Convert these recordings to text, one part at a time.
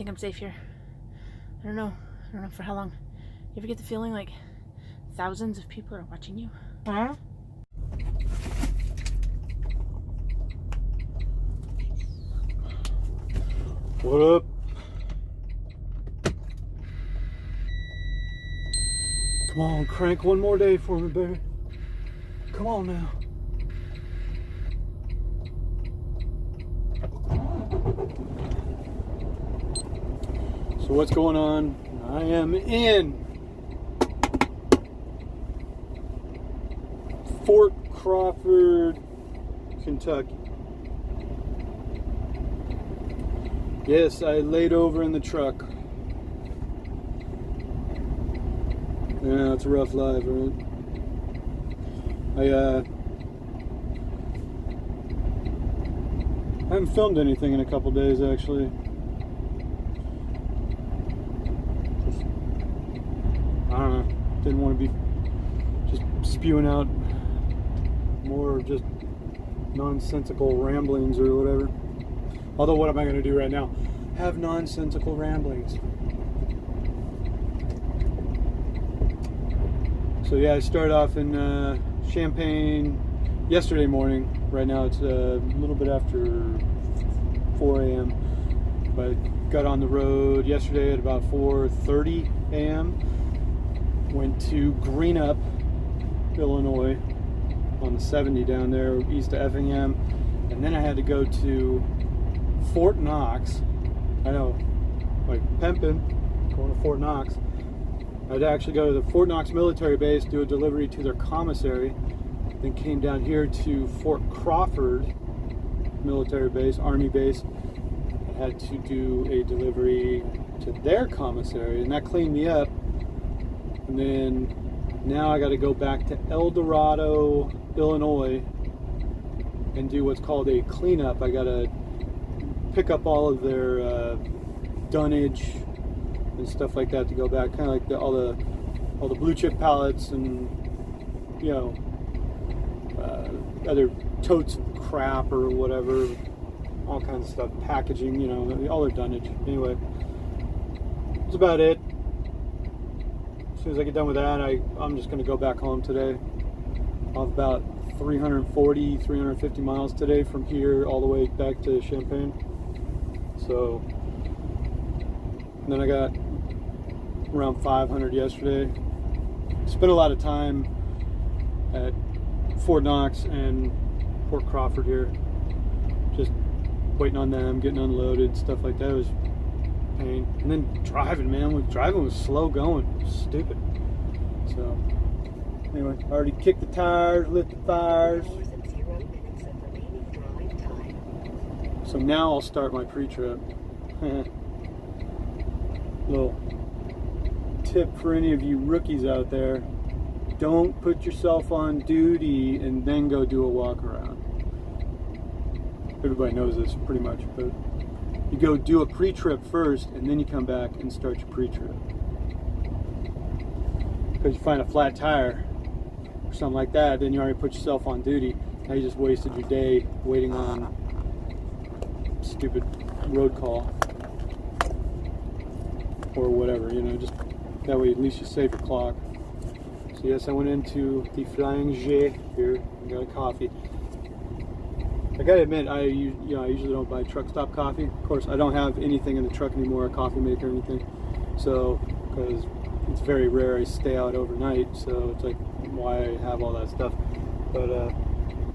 think I'm safe here. I don't know for how long. You ever get the feeling like thousands of people are watching you? Huh? What up? Come on, crank one more day for me, baby. Come on now. So what's going on? I am in Fort Crawford, Kentucky. Yes, I laid over in the truck. Yeah, it's a rough life, right? I haven't filmed anything in a couple days, actually. Just, I don't know. Didn't want to be just spewing out more just nonsensical ramblings or whatever. Although, what am I going to do right now? Have nonsensical ramblings. So yeah, I started off in Champaign yesterday morning. Right now it's a little bit after 4 a.m. But got on the road yesterday at about 4:30 a.m. Went to Greenup, Illinois, on the 70 down there east of Effingham. And then I had to go to Fort Knox. I know, like pimping, going to Fort Knox. I'd actually go to the Fort Knox military base, do a delivery to their commissary, then came down here to Fort Crawford military base, army base. I had to do a delivery to their commissary, and that cleaned me up. And then now I got to go back to El Dorado, Illinois, and do what's called a cleanup. I got to pick up all of their dunnage and stuff like that to go back, kind of like all the blue chip pallets and other totes of crap or whatever, all kinds of stuff, packaging, all their dunnage. Anyway, that's about it. As soon as I get done with that, I'm just going to go back home today. I'll have about 350 miles today from here all the way back to Champaign. So, and then I got around 500 yesterday. Spent a lot of time at Fort Knox and Fort Crawford here, just waiting on them, getting unloaded, stuff like that. It was pain. And then driving, man. Driving was slow going. It was stupid. So, anyway, I already kicked the tires, lit the fires. So now I'll start my pre-trip. Little tip for any of you rookies out there: don't put yourself on duty and then go do a walk around. Everybody knows this pretty much, but you go do a pre-trip first and then you come back and start your pre-trip. Because you find a flat tire or something like that, then you already put yourself on duty. Now you just wasted your day waiting on stupid road call or whatever, just that way at least you save your clock. So yes, I went into the Flying J here and got a coffee. I gotta admit, I usually don't buy truck stop coffee. Of course, I don't have anything in the truck anymore, a coffee maker or anything. So, because it's very rare I stay out overnight, so it's like, why have all that stuff? But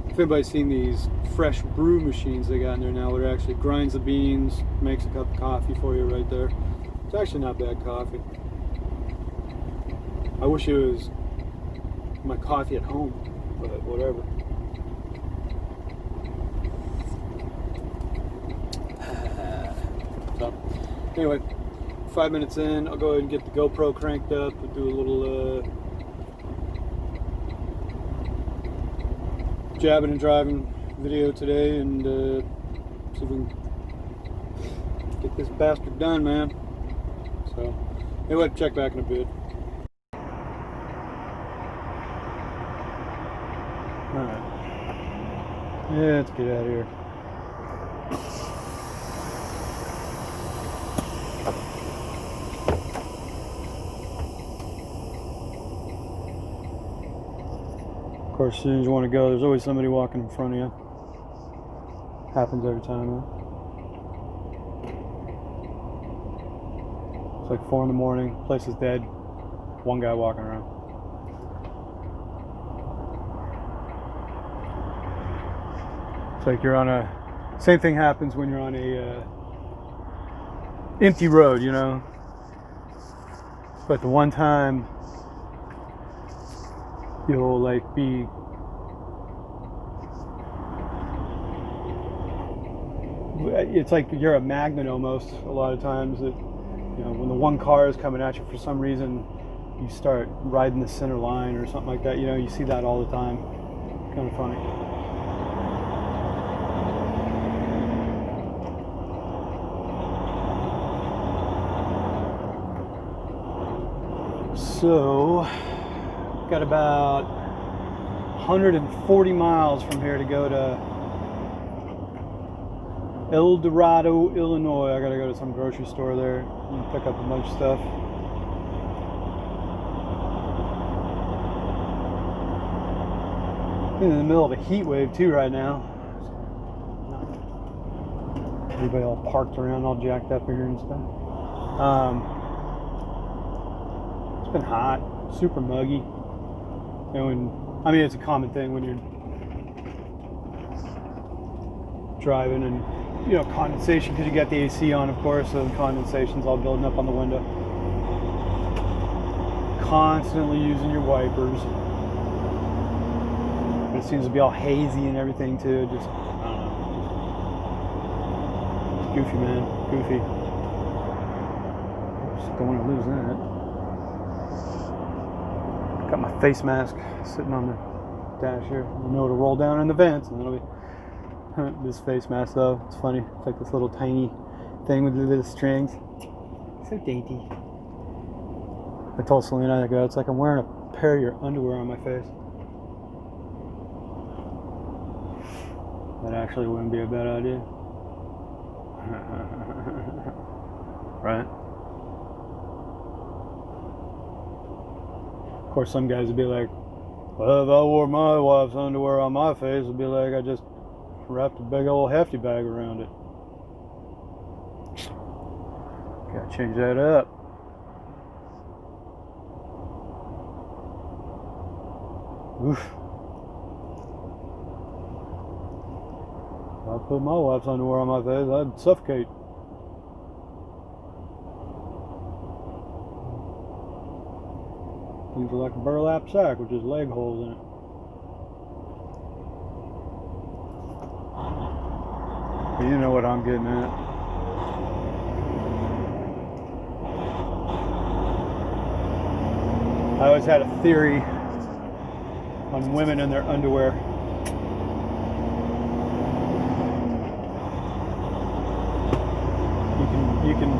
if anybody's seen these fresh brew machines they got in there now, where it actually grinds the beans, makes a cup of coffee for you right there. It's actually not bad coffee. I wish it was my coffee at home, but whatever. So, anyway, 5 minutes in, I'll go ahead and get the GoPro cranked up and do a little jabbing and driving video today, and see if we can get this bastard done, man. So, anyway, check back in a bit. Alright. Yeah, let's get out of here. course, as soon as you want to go, there's always somebody walking in front of you. Happens every time, huh? It's like 4 in the morning, place is dead, one guy walking around. It's like you're on a, same thing happens when you're on a empty road, you know? But the one time you'll like be it's like you're a magnet almost a lot of times, that you know, when the one car is coming at you for some reason, you start riding the center line or something like that. You know, you see that all the time. Kind of funny. So got about 140 miles from here to go to El Dorado, Illinois. I gotta go to some grocery store there and pick up a bunch of stuff. I'm in the middle of a heat wave too right now. Everybody all parked around, all jacked up here and stuff. It's been hot, super muggy. You know, and I mean, it's a common thing when you're driving, and you know, condensation, because you got the AC on, of course, so the condensation's all building up on the window. Constantly using your wipers. But it seems to be all hazy and everything too. Just, I don't know. It's goofy, man. Goofy. Just don't want to lose that. Got my face mask sitting on the dash here. I know to roll down in the vents, and it'll be this face mask though. It's funny. It's like this little tiny thing with the little strings. So dainty. I told Selena, I go, it's like I'm wearing a pair of your underwear on my face. That actually wouldn't be a bad idea. Right? Of course, some guys would be like, well, if I wore my wife's underwear on my face, it'd be like I just wrapped a big old hefty bag around it. Gotta change that up. Oof. If I put my wife's underwear on my face, I'd suffocate. Things are like a burlap sack with just leg holes in it. You know what I'm getting at. I always had a theory on women and their underwear. You can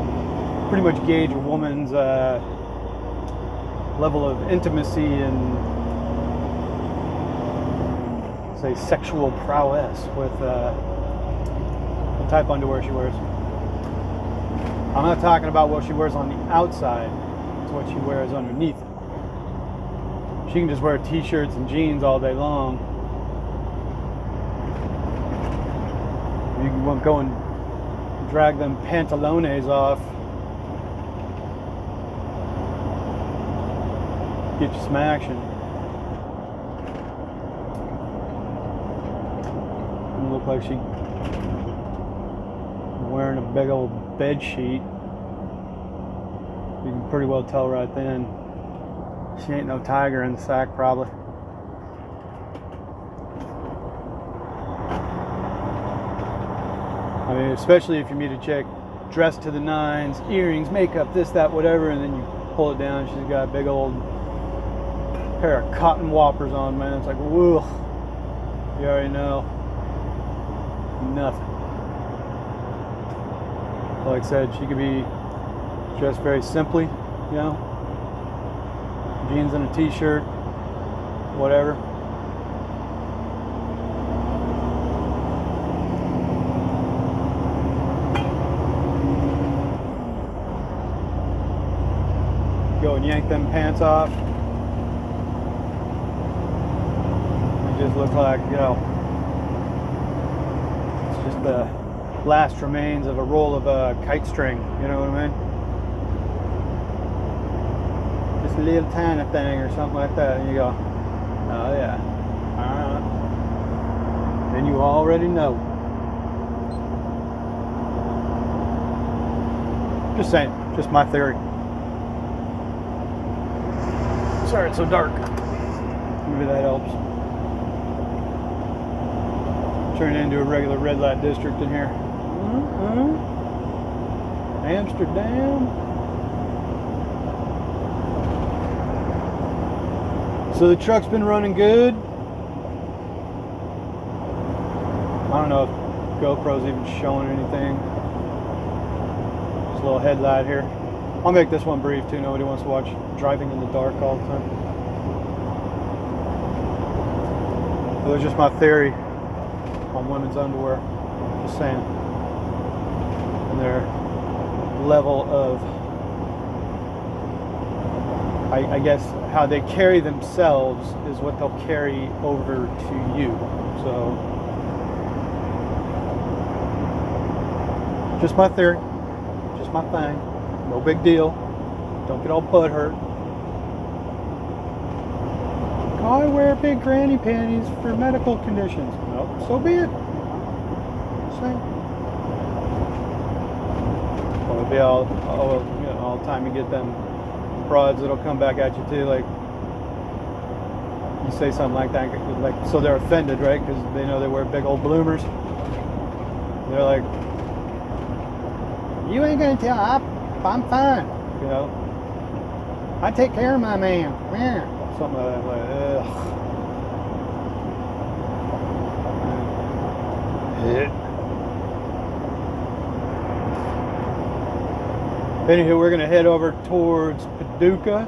pretty much gauge a woman's level of intimacy and say sexual prowess with the type of underwear she wears. I'm not talking about what she wears on the outside, it's what she wears underneath. She can just wear t-shirts and jeans all day long. You can go and drag them pantalones off, get you some action. Doesn't look like she wearing a big old bed sheet. You can pretty well tell right then she ain't no tiger in the sack, probably. I mean, especially if you meet a chick dressed to the nines, earrings, makeup, this, that, whatever, and then you pull it down, she's got a big old pair of cotton whoppers on, man. It's like, whoa, you already know. Nothing. Like I said, she could be dressed very simply, you know, jeans and a t-shirt, whatever. Go and yank them pants off. just look like, you know, it's just the last remains of a roll of kite string, you know what I mean? Just a little tiny thing or something like that, and you go, oh yeah, alright. Then you already know. Just saying, just my theory. Sorry it's so dark. Maybe that helps. Turn it into a regular red light district in here. Amsterdam. So the truck's been running good. I don't know if GoPro's even showing anything. Just a little headlight here. I'll make this one brief too. Nobody wants to watch driving in the dark all the time. It was just my theory on women's underwear. Just saying. And their level of, I guess, how they carry themselves is what they'll carry over to you. So, just my theory. Just my thing. No big deal. Don't get all butthurt. I wear big granny panties for medical conditions. Well, so be it. Same. Well, it'll be all the time you get them broads that'll come back at you too. Like you say something like that, like so they're offended, right? Because they know they wear big old bloomers. They're like, "You ain't gonna tell. I'm fine." You know, I take care of my man. Yeah. Something like that. Like, ugh. Anywho, we're gonna head over towards Paducah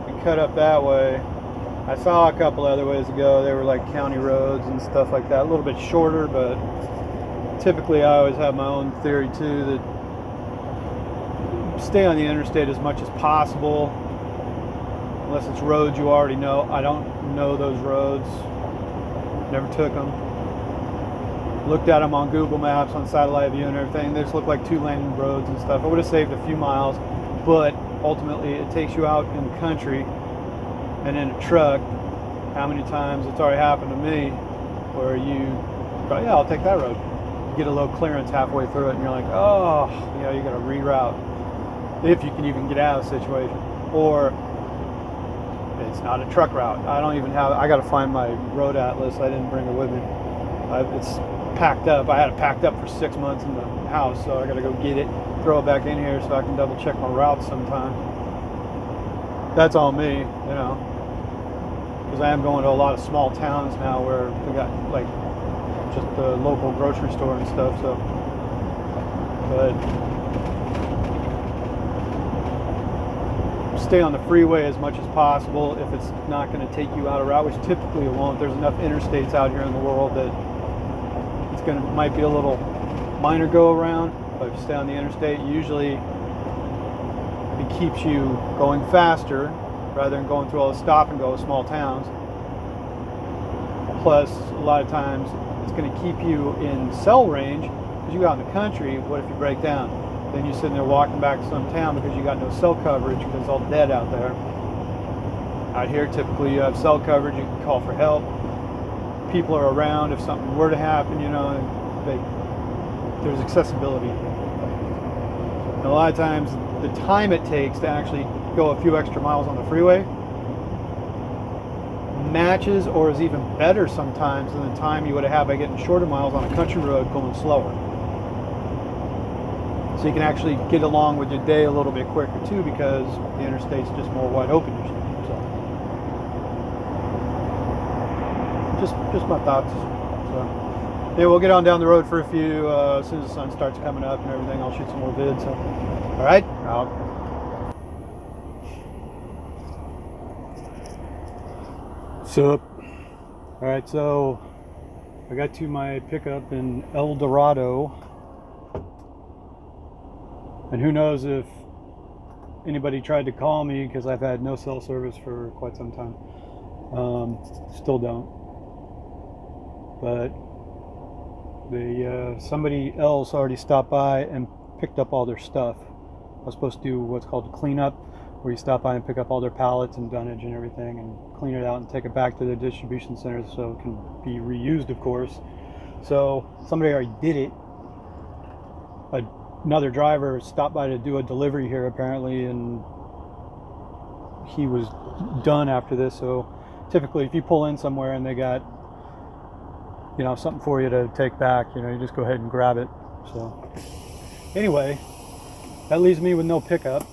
and cut up that way. I saw a couple other ways to go. They were like county roads and stuff like that. A little bit shorter, but typically I always have my own theory too, that stay on the interstate as much as possible, unless it's roads you already know. I don't know those roads, never took them. Looked at them on Google Maps, on satellite view and everything. They just look like two-lane roads and stuff. I would have saved a few miles, but ultimately it takes you out in the country and in a truck. How many times it's already happened to me where you go, yeah, I'll take that road. You get a low clearance halfway through it and you're like, oh, you know, you got to reroute if you can even get out of the situation. Or it's not a truck route. I don't even have, I got to find my road atlas. I didn't bring it with me. It's packed up. I had it packed up for 6 months in the house, so I got to go get it, throw it back in here so I can double check my routes sometime. That's all me, you know, because I am going to a lot of small towns now where we got like just the local grocery store and stuff. So, but stay on the freeway as much as possible if it's not going to take you out of route, which typically it won't. There's enough interstates out here in the world that it's going to, might be a little minor go around, but if you stay on the interstate, usually it keeps you going faster rather than going through all the stop and go small towns. Plus, a lot of times it's going to keep you in cell range because you go out in the country. What if you break down? Then you're sitting there walking back to some town because you got no cell coverage because it's all dead out there. Out here, typically you have cell coverage. You can call for help. People are around if something were to happen, you know, there's accessibility. And a lot of times the time it takes to actually go a few extra miles on the freeway matches or is even better sometimes than the time you would have by getting shorter miles on a country road going slower. So you can actually get along with your day a little bit quicker too because the interstate's just more wide open usually. So just my thoughts. So yeah, we'll get on down the road for a few as soon as the sun starts coming up and everything. I'll shoot some more vids. So, all right, out. So, all right, so I got to my pickup in El Dorado, and who knows if anybody tried to call me because I've had no cell service for quite some time. Still don't. but somebody else already stopped by and picked up all their stuff. I was supposed to do what's called cleanup, where you stop by and pick up all their pallets and dunnage and everything and clean it out and take it back to the distribution center so it can be reused, of course. So somebody already did it. Another driver stopped by to do a delivery here apparently, and he was done after this. So typically if you pull in somewhere and they got, you know, something for you to take back, you know, you just go ahead and grab it. So anyway, that leaves me with no pickup,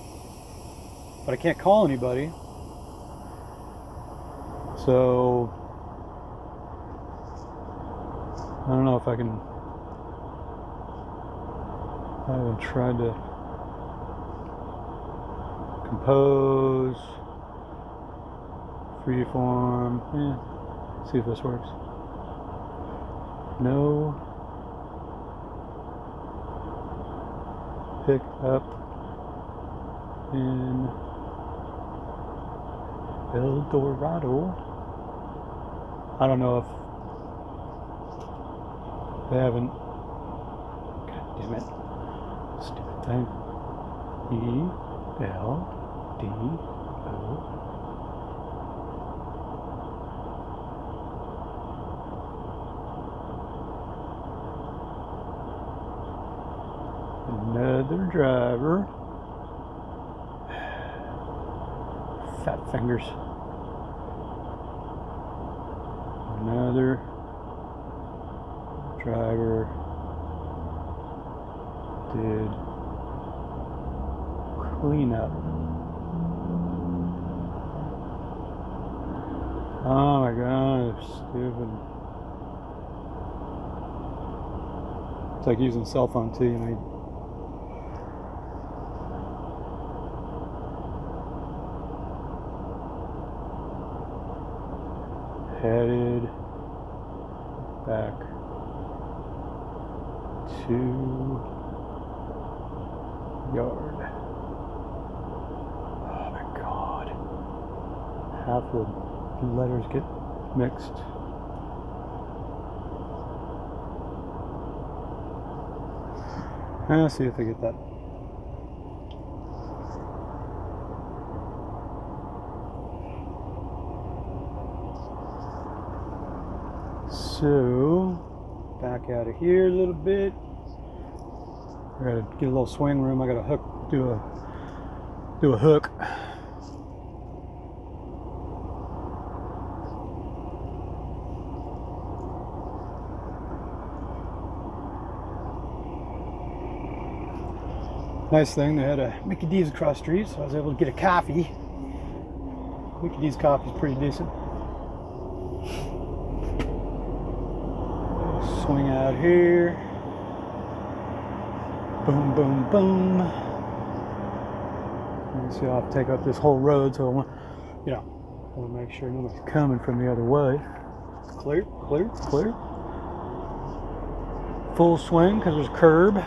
but I can't call anybody. So I don't know if I can. I haven't tried to compose, freeform. See if this works. No pick up in El Dorado. I don't know if they haven't. God damn it. Stupid thing. E-L-D-O. Another driver. Fat fingers. Another driver did cleanup. Oh my god, stupid. It's like using a cell phone too, you know. Headed back to yard. Oh my god. Half the letters get mixed. Let's see if I get that. So, back out of here a little bit. I gotta get a little swing room. I gotta do a hook. Nice thing, they had a Mickey D's across the street, so I was able to get a coffee. Mickey D's coffee is pretty decent. Swing out here. Boom, boom, boom. You see, I'll have to take up this whole road, so I want, you know, I want to make sure nobody's coming from the other way. Clear, clear, clear. Full swing because there's a curb.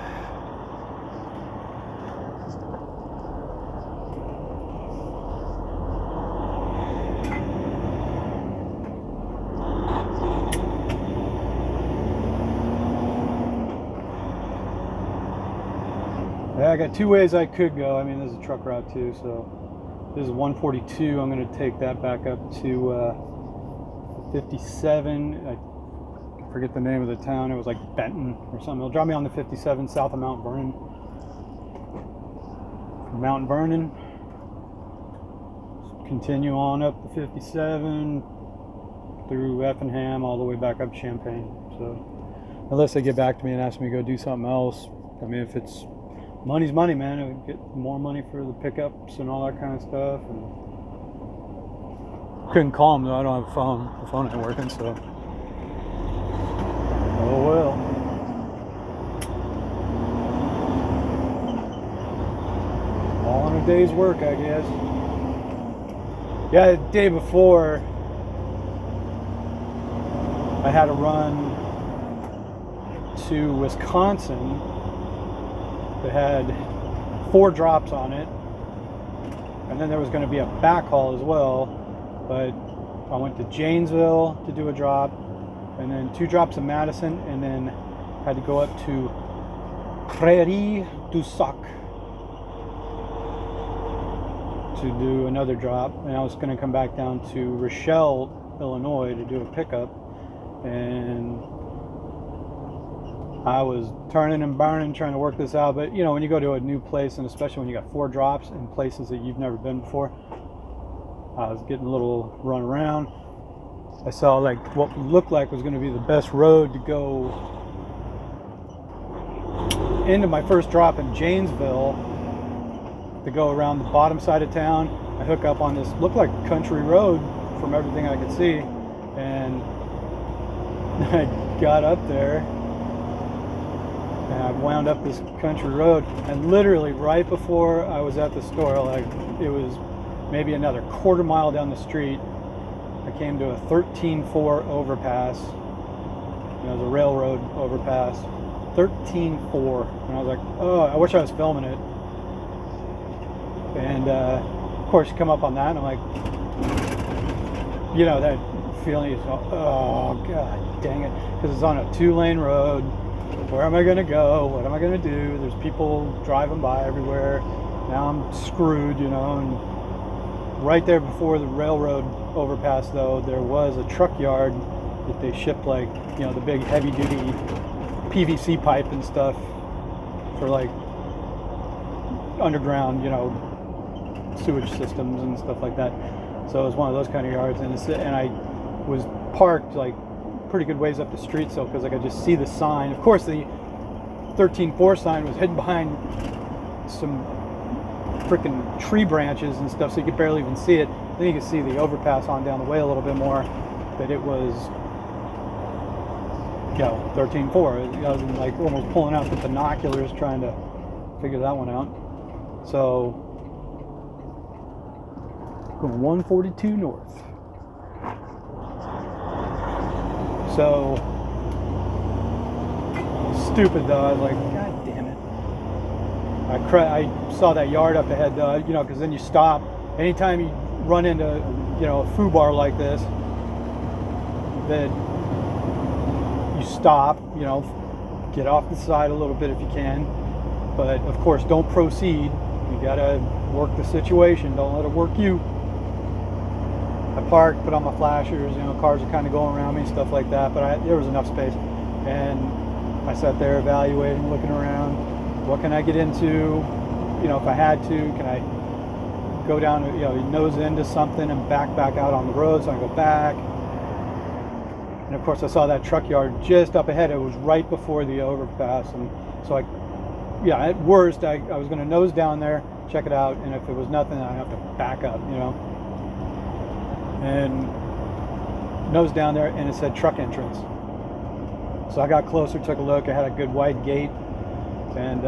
I got two ways I could go. I mean, this is a truck route too, so this is 142. I'm going to take that back up to 57. I forget the name of the town. It was like Benton or something. It'll drop me on the 57 south of Mount Vernon. From Mount Vernon, continue on up the 57 through Effingham all the way back up Champaign. So unless they get back to me and ask me to go do something else, I mean, if it's money's money, man. I would get more money for the pickups and all that kind of stuff. And couldn't call them though. I don't have a phone. The phone ain't working, so oh well. All in a day's work, I guess. Yeah, the day before I had to run to Wisconsin. They had 4 drops on it, and then there was going to be a backhaul as well, but I went to Janesville to do a drop, and then 2 drops in Madison, and then had to go up to Prairie du Sac to do another drop, and I was going to come back down to Rochelle, Illinois to do a pickup, and I was turning and burning trying to work this out. But you know, when you go to a new place, and especially when you got 4 drops in places that you've never been before, I was getting a little run around. I saw like what looked like was going to be the best road to go into my first drop in Janesville, to go around the bottom side of town. I hook up on this, looked like country road from everything I could see, and I got up there and I wound up this country road, and literally right before I was at the store, like it was maybe another quarter mile down the street, I came to a 13.4 overpass. You know, the railroad overpass. 13.4, and I was like, oh, I wish I was filming it. And of course you come up on that and I'm like, you know, that feeling is, oh god dang it, because it's on a 2-lane road. Where am I going to go? What am I going to do? There's people driving by everywhere. Now I'm screwed, you know. And right there before the railroad overpass though, there was a truck yard that they shipped, like, you know, the big heavy duty PVC pipe and stuff for like underground, you know, sewage systems and stuff like that. So it was one of those kind of yards, and I was parked like pretty good ways up the street, so because I could just see the sign. Of course, the 13.4 sign was hidden behind some freaking tree branches and stuff, so you could barely even see it. Then you could see the overpass on down the way a little bit more, but it was, you know, 13.4. I was like almost pulling out the binoculars trying to figure that one out. So going 142 north. So stupid though. I was like, god damn it. I saw that yard up ahead though, you know, because then you stop. Anytime you run into, you know, a foo bar like this, then you stop, you know, get off the side a little bit if you can, but of course don't proceed. You gotta work the situation, don't let it work you. I parked, put on my flashers, you know, cars are kind of going around me, stuff like that, but there was enough space, and I sat there evaluating, looking around, what can I get into, you know, if I had to, can I go down, you know, nose into something and back out on the road, so I go back. And of course I saw that truck yard just up ahead. It was right before the overpass, and so at worst I was going to nose down there, check it out, and if it was nothing, I'd have to back up, you know. And nose down there, and it said truck entrance. So I got closer, took a look. I had a good wide gate, and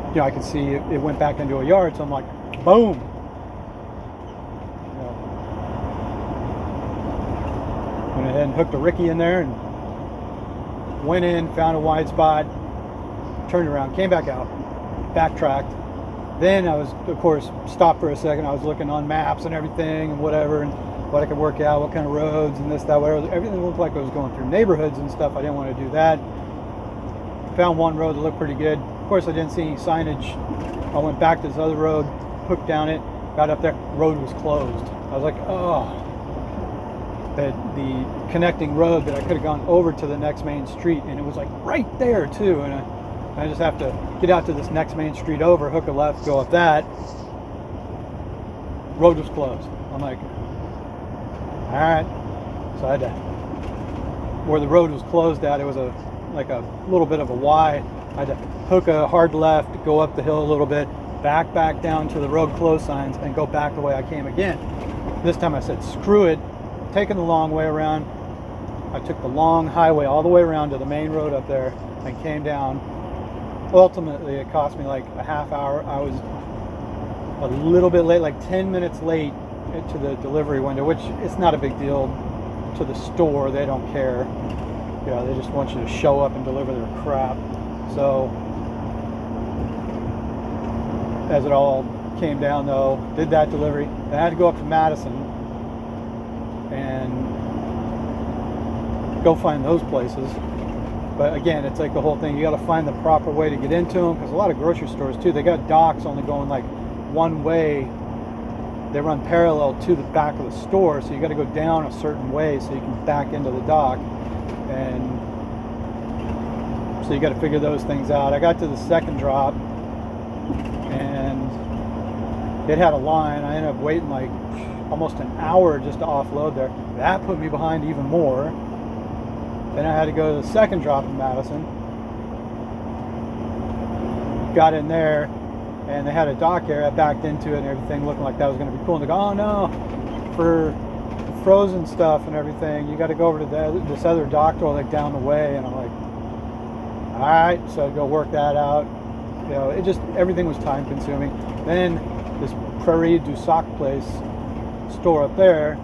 you know, I could see it went back into a yard. So I'm like, boom. You know, went ahead and hooked a Ricky in there and went in, found a wide spot, turned around, came back out, backtracked. Then I was, of course, stopped for a second. I was looking on maps and everything and whatever, and what I could work out, what kind of roads and this, that, whatever. Everything looked like I was going through neighborhoods and stuff. I didn't want to do that. Found one road that looked pretty good. Of course, I didn't see any signage. I went back to this other road, hooked down it, got up there, road was closed. I was like, oh. The connecting road that I could have gone over to the next main street, and it was like right there too, and I just have to get out to this next main street over, hook a left, go up that. Road was closed. I'm like, all right. So I had to, where the road was closed at, it was like a little bit of a Y. I had to hook a hard left, go up the hill a little bit, back down to the road closed signs, and go back the way I came again. This time I said, screw it, taking the long way around. I took the long highway all the way around to the main road up there and came down. Ultimately, it cost me like a half hour. I was a little bit late, like 10 minutes late to the delivery window, which it's not a big deal to the store. They don't care. You know, they just want you to show up and deliver their crap. So as it all came down though, did that delivery. I had to go up to Madison, and go find those places. But again, it's like the whole thing, you got to find the proper way to get into them, because a lot of grocery stores too, they got docks only going like one way. They run parallel to the back of the store, so you got to go down a certain way so you can back into the dock. And so you got to figure those things out. I got to the second drop and it had a line. I ended up waiting like almost an hour just to offload there. That put me behind even more. Then I had to go to the second drop in Madison. Got in there and they had a dock area. I backed into it and everything, looking like that was going to be cool. And they go, oh no, for frozen stuff and everything, you got to go over to this other dock door like down the way. And I'm like, all right, so I'd go work that out. You know, it just, everything was time consuming. Then this Prairie du Sac place store up there,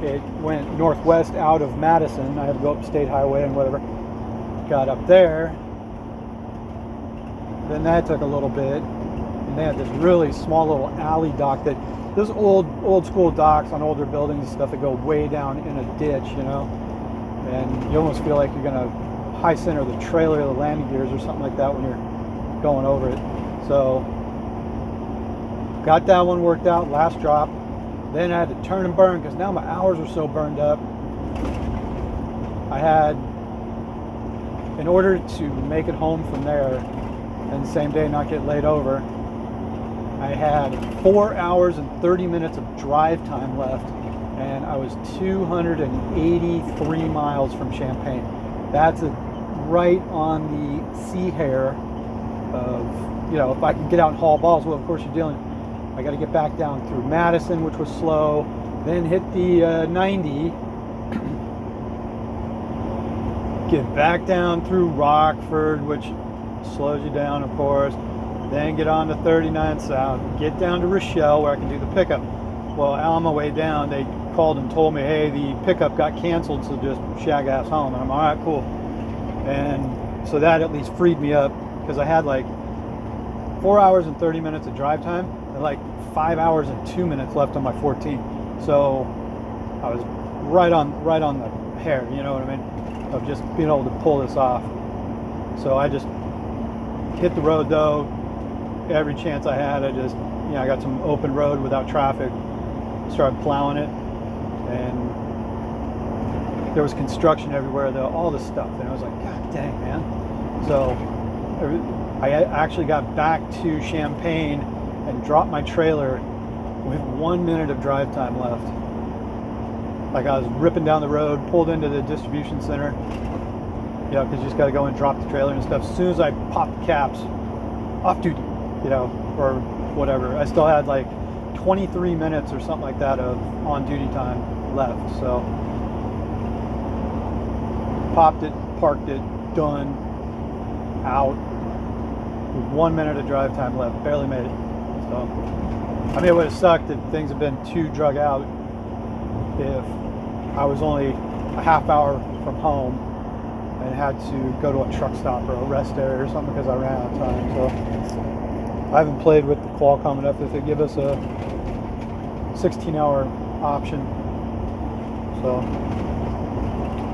it went northwest out of Madison. I had to go up State Highway and whatever. Got up there. Then that took a little bit. And they had this really small little alley dock that, those old school docks on older buildings and stuff that go way down in a ditch, you know. And you almost feel like you're gonna high center the trailer or the landing gears or something like that when you're going over it. So got that one worked out, last drop. Then I had to turn and burn because now my hours are so burned up. I had, in order to make it home from there and the same day not get laid over, I had 4 hours and 30 minutes of drive time left, and I was 283 miles from Champaign. That's right on the sea hair of, you know, if I can get out and haul balls, well, of course you're dealing. I got to get back down through Madison, which was slow, then hit the 90, get back down through Rockford, which slows you down, of course, then get on to 39 South, get down to Rochelle where I can do the pickup. Well, on my way down, they called and told me, hey, the pickup got canceled, so just shag ass home. And I'm all right, cool. And so that at least freed me up, because I had like 4 hours and 30 minutes of drive time and like 5 hours and 2 minutes left on my 14. So I was right on the hair, you know what I mean, of just being able to pull this off. So I just hit the road though, every chance I had. I just, you know, I got some open road without traffic, started plowing it, and there was construction everywhere though, all this stuff, and I was like, god dang, man. So I actually got back to Champaign and dropped my trailer with 1 minute of drive time left. Like I was ripping down the road, pulled into the distribution center, you know, because you just got to go and drop the trailer and stuff. As soon as I popped the caps, off duty, you know, or whatever, I still had like 23 minutes or something like that of on-duty time left. So popped it, parked it, done, out, with 1 minute of drive time left, barely made it. So, I mean, it would have sucked if things had been too drug out if I was only a half hour from home and had to go to a truck stop or a rest area or something because I ran out of time. So I haven't played with the Qualcomm enough if they give us a 16-hour option. So,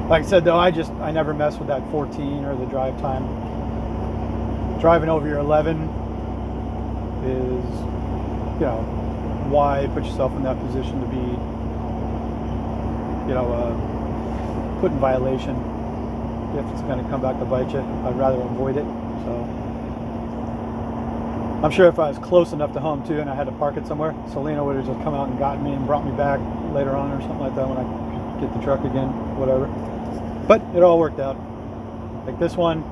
like I said though, I never mess with that 14 or the drive time. Driving over your 11 is, you know, why put yourself in that position to be, you know, put in violation if it's going to come back to bite you. I'd rather avoid it. So I'm sure if I was close enough to home too and I had to park it somewhere, Selena would have just come out and gotten me and brought me back later on or something like that when I get the truck again, whatever. But it all worked out. Like this one,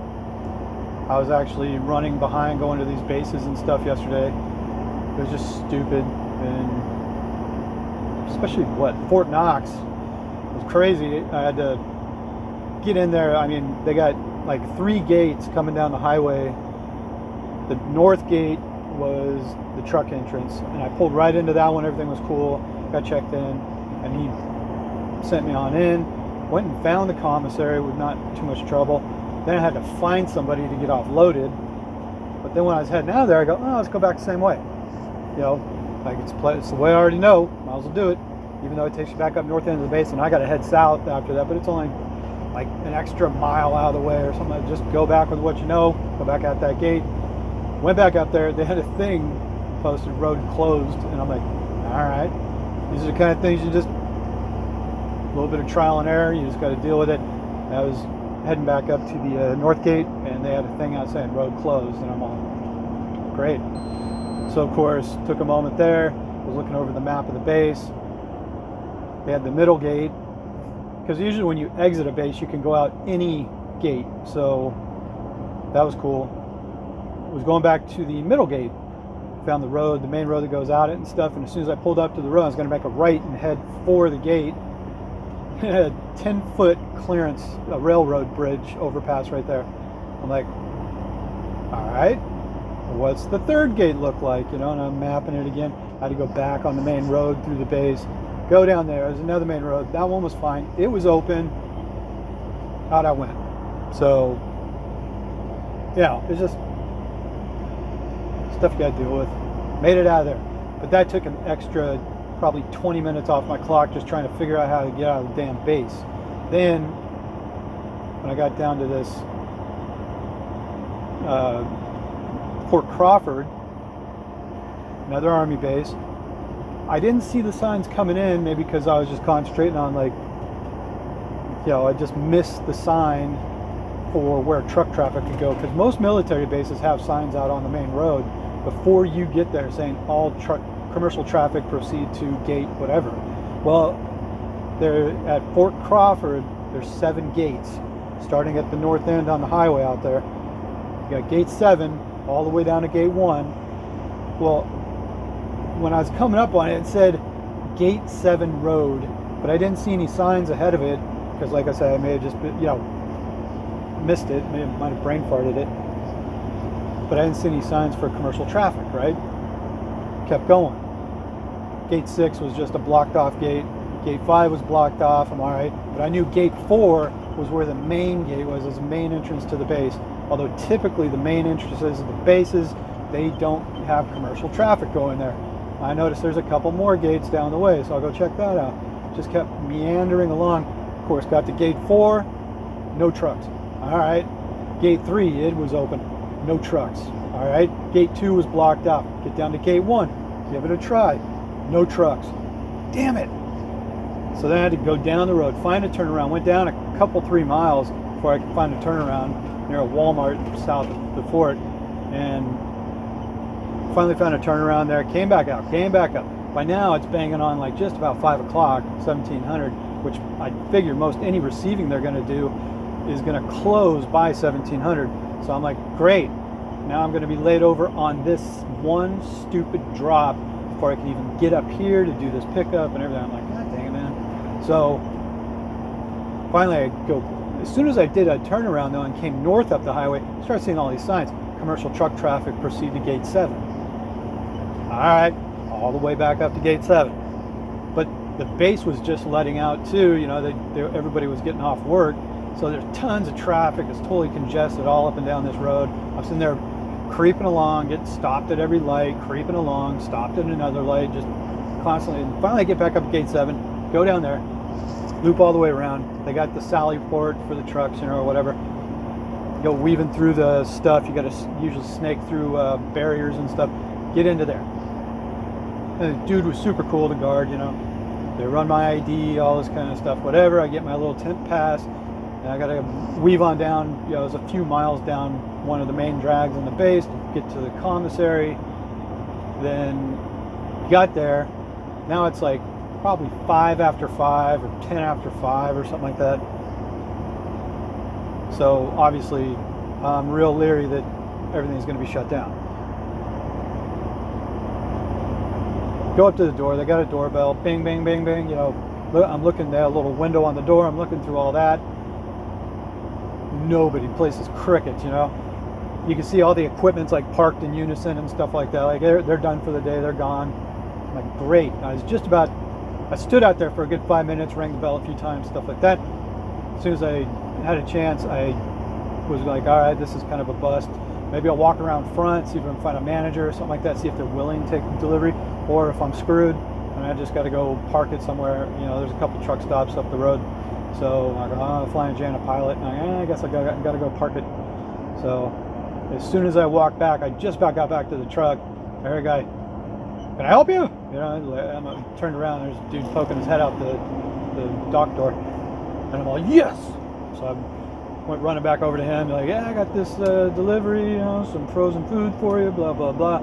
I was actually running behind going to these bases and stuff yesterday. It was just stupid, and especially Fort Knox was crazy. I had to get in there. I mean, they got like 3 gates coming down the highway. The north gate was the truck entrance, and I pulled right into that one. Everything was cool. Got checked in, and he sent me on in. Went and found the commissary with not too much trouble. Then I had to find somebody to get offloaded. But then when I was heading out of there, I go, oh, let's go back the same way. You know, like it's the way I already know. Might as well do it. even though it takes you back up north end of the base, and I got to head south after that, but it's only like an extra mile out of the way or something. Just go back with what you know, go back out that gate. Went back up there, they had a thing posted, road closed, and I'm like, all right, these are the kind of things you just, a little bit of trial and error, you just got to deal with it. I was heading back up to the north gate, and they had a thing out saying road closed, and I'm all, great. So of course, took a moment there, was looking over the map of the base. They had the middle gate, because usually when you exit a base, you can go out any gate, so that was cool. Was going back to the middle gate, found the road, the main road that goes out it and stuff, and as soon as I pulled up to the road, I was going to make a right and head for the gate. It had a 10-foot clearance, a railroad bridge overpass right there. I'm like, all right, what's the third gate look like? You know, and I'm mapping it again. I had to go back on the main road through the base, go down there. There's another main road. That one was fine. It was open. Out I went. So, yeah, it's just stuff you got to deal with. Made it out of there, but that took an extra probably 20 minutes off my clock just trying to figure out how to get out of the damn base. Then when I got down to this Fort Crawford, another Army base, I didn't see the signs coming in, maybe because I was just concentrating on, like, you know, I just missed the sign for where truck traffic could go, because most military bases have signs out on the main road before you get there saying all commercial traffic proceed to gate whatever. Well, there at Fort Crawford, there's 7 gates starting at the north end on the highway out there. You got gate 7 all the way down to gate 1. Well, when I was coming up on it, it said gate 7 road, but I didn't see any signs ahead of it, because like I said, I may have just been, you know, missed it, might have brain farted it, but I didn't see any signs for commercial traffic, right? Kept going. Gate 6 was just a blocked off gate. Gate 5 was blocked off, I'm all right, but I knew gate 4 was where the main gate was, as the main entrance to the base, although typically the main entrances of the bases, they don't have commercial traffic going there. I noticed there's a couple more gates down the way, so I'll go check that out. Just kept meandering along. Of course, got to gate 4, no trucks. All right. Gate 3, it was open, no trucks. All right. Gate 2 was blocked out. Get down to gate 1, give it a try, no trucks. Damn it. So then I had to go down the road, find a turnaround. Went down a couple, 3 miles before I could find a turnaround near a Walmart south of the fort, and finally found a turnaround there. Came back out, came back up. By now it's banging on like just about 5 o'clock, 1700, which I figure most any receiving they're going to do is going to close by 1700. So I'm like, great. Now I'm going to be laid over on this one stupid drop before I can even get up here to do this pickup and everything. I'm like, God dang it, man. So finally I go, as soon as I did a turnaround though and came north up the highway, I started seeing all these signs. Commercial truck traffic, proceed to gate 7. All right, all the way back up to gate 7. But the base was just letting out too, you know, everybody was getting off work. So there's tons of traffic. It's totally congested all up and down this road. I'm sitting there creeping along, getting stopped at every light, creeping along, stopped at another light, just constantly. And finally I get back up to gate 7, go down there, loop all the way around. They got the Sally port for the trucks, you know, or whatever. You go weaving through the stuff. You got to usually snake through barriers and stuff. Get into there. And the dude was super cool to guard, you know. They run my ID, all this kind of stuff, whatever. I get my little tent pass. And I got to weave on down, you know, it was a few miles down one of the main drags in the base to get to the commissary. Then got there. Now it's like probably 5 after 5 or 10 after 5 or something like that. So obviously I'm real leery that everything's going to be shut down. Go up to the door. They got a doorbell. Bing, bing, bing, bing. You know, I'm looking there, a little window on the door. I'm looking through all that. Nobody. Place is crickets, you know. You can see all the equipment's like parked in unison and stuff like that. Like they're done for the day. They're gone. I'm like, great. I stood out there for a good 5 minutes, rang the bell a few times, stuff like that. As soon as I had a chance, I was like, all right, this is kind of a bust. Maybe I'll walk around front, see if I can find a manager or something like that, see if they're willing to take delivery, or if I'm screwed, I'm and I just got to go park it somewhere. You know, there's a couple truck stops up the road. So I go, oh, Flying J and a pilot. And I guess I got to go park it. So as soon as I walked back, I just about got back to the truck. I heard a guy, can I help you? You know, I turned around, there's a dude poking his head out the dock door. And I'm like, yes! So I went running back over to him, like, yeah, I got this delivery, you know, some frozen food for you, blah, blah, blah.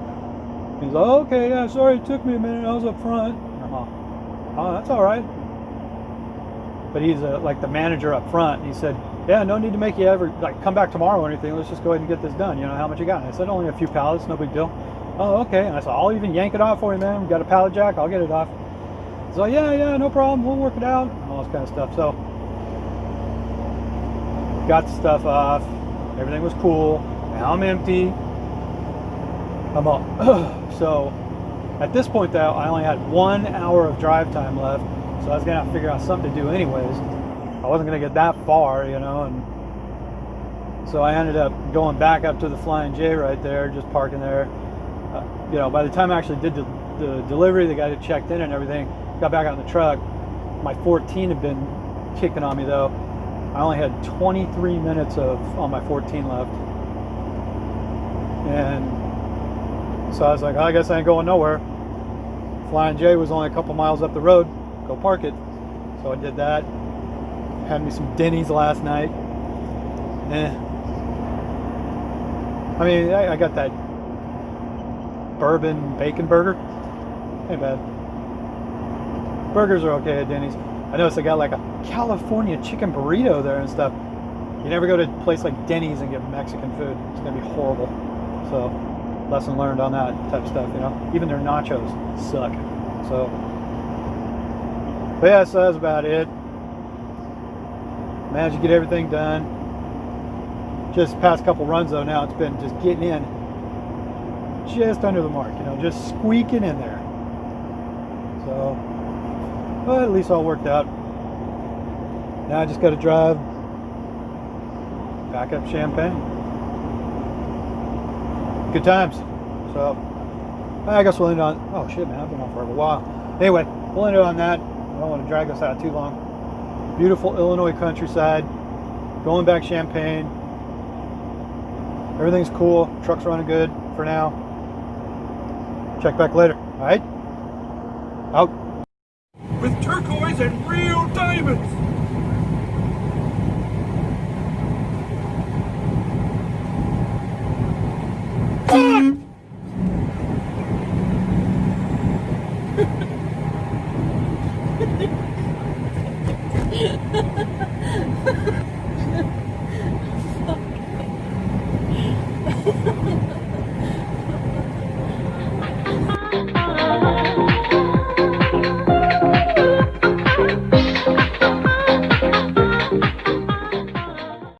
He's like, oh, okay, yeah, sorry, it took me a minute, I was up front. And I'm like, oh, that's all right. But he's like the manager up front. He said, yeah, no need to make you ever like come back tomorrow or anything. Let's just go ahead and get this done. You know, how much you got? And I said, only a few pallets, no big deal. Oh, okay. And I said, I'll even yank it off for you, man. We got a pallet jack, I'll get it off. He's like, yeah, no problem. We'll work it out. And all this kind of stuff. So got the stuff off. Everything was cool. Now I'm empty. I'm all, so at this point though, I only had 1 hour of drive time left. So I was gonna have to figure out something to do anyways. I wasn't gonna get that far, you know, and so I ended up going back up to the Flying J right there, just parking there. You know, by the time I actually did the delivery, the guy that checked in and everything, got back out in the truck. My 14 had been kicking on me though. I only had 23 minutes on my 14 left. And so I was like, I guess I ain't going nowhere. Flying J was only a couple miles up the road. Go park it. So I did that. Had me some Denny's last night. I mean, I got that bourbon bacon burger. Ain't bad. Burgers are okay at Denny's. I noticed they got like a California chicken burrito there and stuff. You never go to a place like Denny's and get Mexican food. It's gonna be horrible. So, lesson learned on that type of stuff, you know. Even their nachos suck. So, but yeah, so that's about it. Managed to get everything done. Just past couple runs though, now it's been just getting in just under the mark, you know, just squeaking in there. So, but at least all worked out. Now I just got to drive back up Champaign. Good times. So, I guess we'll end on, oh shit man, I've been on for a while. Anyway, we'll end it on that. I don't want to drag this out too long. Beautiful Illinois countryside. Going back Champaign. Everything's cool. Truck's running good for now. Check back later. All right? Out. With turquoise and real diamonds. Fuck!